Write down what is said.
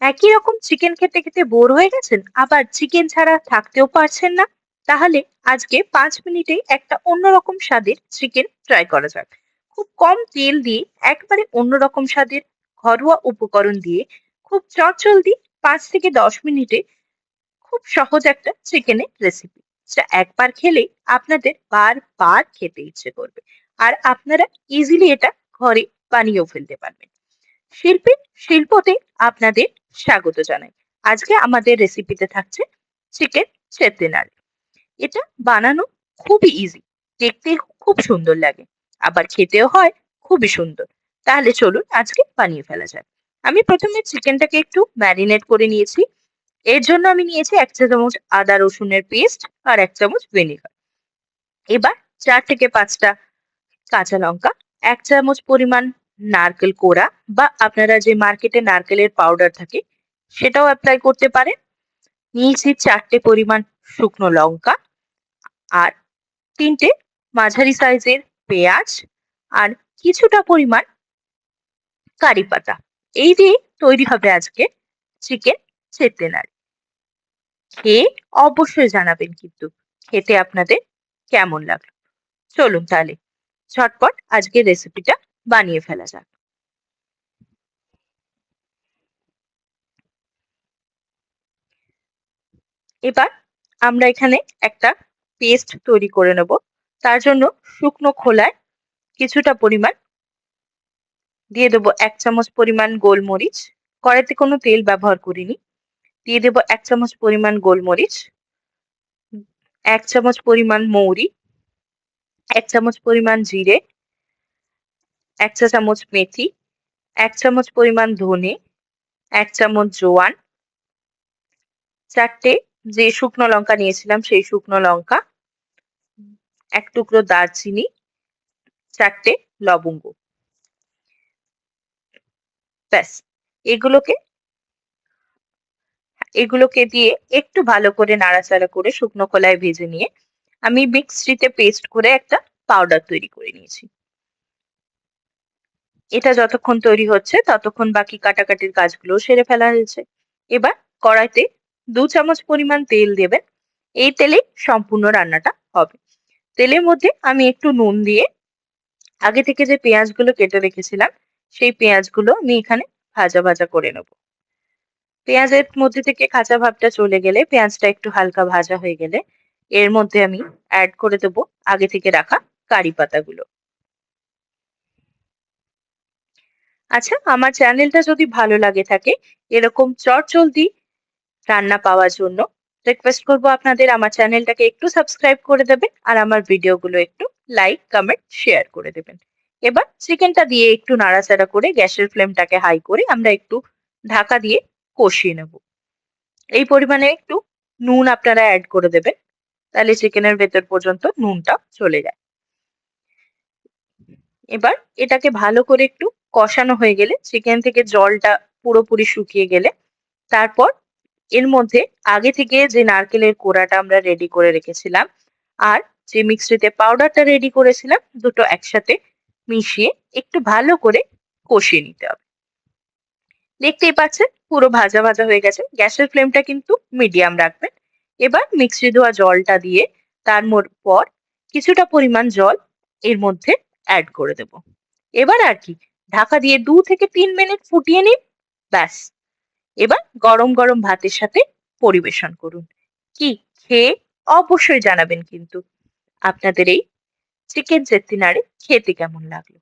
একই রকম চিকেন খেতে খেতে বোর হয়ে গেছেন, আবার চিকেন ছাড়া থাকতেও পারছেন না? তাহলে আজকে 5 মিনিটেই একটা অন্যরকম স্বাদের চিকেন ট্রাই করা যাক। খুব কম তেল দিয়ে একবারে অন্যরকম স্বাদের ঘরোয়া উপকরণ দিয়ে খুব চটজলদি 5 থেকে 10 মিনিটে খুব সহজ একটা চিকেনের রেসিপি, যা একবার খেলেই আপনাদের বারবার খেতে ইচ্ছে করবে। আর আপনারা ইজিলি এটা ঘরে বানিয়েও ফেলতে পারবেন। শিল্পতে আপনাদের স্বাগত জানাই। আজকে আমাদের রেসিপিতে থাকছে চিকেন চেতিনার। এটা বানানো খুবই ইজি, দেখতে খুব সুন্দর লাগে, আবার খেতেও হয় খুবই সুন্দর। তাহলে চলুন আজকে বানিয়ে ফেলা যাক। আমি প্রথমে চিকেনটাকে একটু ম্যারিনেট করে নিয়েছি। এর জন্য আমি নিয়েছি 1 চা চামচ আদা রসুনের পেস্ট আর 1 চামচ ভিনেগার। এবার 4 থেকে 5টা কাঁচা লঙ্কা, 1 চামচ পরিমাণ নারকেল কোড়া বা আপনারা যে মার্কেটে নারকেলের পাউডার থাকে সেটাও অ্যাপ্লাই করতে পারেন। নিয়েছি 4টে পরিমাণ শুকনো লঙ্কা আর 3টে মাঝারি সাইজের পেঁয়াজ আর কিছুটা পরিমাণ কারি পাতা। এই দিয়ে তৈরি হবে আজকে চিকেন চেত্তেনারি। খেয়ে অবশ্যই জানাবেন কিন্তু খেতে আপনাদের কেমন লাগলো। চলুন তাহলে ঝটপট আজকের রেসিপিটা বানিয়ে ফেলা যাক। এবার আমরা এখানে একটা পেস্ট তৈরি করে নেব। তার জন্য শুকনো খোলায় কিছুটা পরিমাণ দিয়ে দেবো 1 চামচ পরিমাণ গোলমরিচ। কড়াইতে কোনো তেল ব্যবহার করিনি। দিয়ে দেবো 1 চামচ পরিমাণ গোলমরিচ, 1 চামচ পরিমাণ মৌরি, 1 চামচ পরিমাণ জিরে, 1 চা চামচ মেথি, 1 চামচ পরিমাণ ধনে, 1 চামচ জোয়ান, 4টে যে শুকনো লঙ্কা নিয়েছিলাম সেই শুকনো লঙ্কা, 1 টুকরো দারচিনি, 4টে লবঙ্গ। ব্যাস, এগুলোকে এগুলোকে দিয়ে একটু ভালো করে নাড়াচাড়া করে শুকনো খোলায় ভেজে নিয়ে আমি মিক্সিতে পেস্ট করে একটা পাউডার তৈরি করে নিয়েছি। এটা যতক্ষণ তৈরি হচ্ছে ততক্ষণ বাকি কাটাকাটির কাজগুলো সেরে ফেলা হয়েছে। এবার কড়াইতে 2 চামচ পরিমাণ তেল দেবেন। এই তেলেই সম্পূর্ণ রান্নাটা হবে। তেলের মধ্যে আমি একটু নুন দিয়ে আগে থেকে যে পেঁয়াজগুলো কেটে রেখেছিলাম সেই পেঁয়াজগুলো আমি এখানে ভাজা ভাজা করে নেব। পেঁয়াজের মধ্যে থেকে কাঁচা ভাবটা চলে গেলে, পেঁয়াজটা একটু হালকা ভাজা হয়ে গেলে এর মধ্যে আমি অ্যাড করে দেবো আগে থেকে রাখা কারি পাতাগুলো। আচ্ছা, আমার চ্যানেলটা যদি ভালো লাগে থাকে এরকম চটজলদি রান্না পাওয়ার জন্য রিকোয়েস্ট করবো আপনাদের আমার চ্যানেলটাকে একটু সাবস্ক্রাইব করে দেবেন আর আমার ভিডিওগুলো একটু লাইক কমেন্ট শেয়ার করে দেবেন। এবার চিকেনটা দিয়ে একটু নাড়াচাড়া করে গ্যাসের ফ্লেমটাকে হাই করে আমরা একটু ঢাকা দিয়ে কষিয়ে নেব। এই পরিমাণে একটু নুন আপনারা অ্যাড করে দেবেন, তাহলে চিকেনের ভেতর পর্যন্ত নুনটা চলে যায়। এবার এটাকে ভালো করে একটু কষানো হয়ে গেলে, চিকেন থেকে জলটা পুরোপুরি শুকিয়ে গেলে তারপর এর মধ্যে আগে থেকে যে নারকেলের কোড়াটা আমরা রেডি করে রেখেছিলাম আর যে মিক্সিতে পাউডারটা রেডি করেছিলাম দুটো একসাথে মিশিয়ে একটু ভালো করে কষিয়ে নিতে হবে। দেখতেই পাচ্ছেন পুরো ভাজা ভাজা হয়ে গেছে। গ্যাসের ফ্লেমটা কিন্তু মিডিয়াম রাখবেন। এবার মিক্সি ধোয়া জলটা দিয়ে তার পর কিছুটা পরিমাণ জল এর মধ্যে অ্যাড করে দেব। এবার আর কি ঢাকা দিয়ে 2 থেকে 3 মিনিট ফুটিয়ে নিন। ব্যাস, এবার গরম গরম ভাতের সাথে পরিবেশন করুন। কি খেয়ে অবশ্যই জানাবেন কিন্তু আপনাদের এই চিকেন চেত্তিনাড়ে খেতে কেমন লাগলো।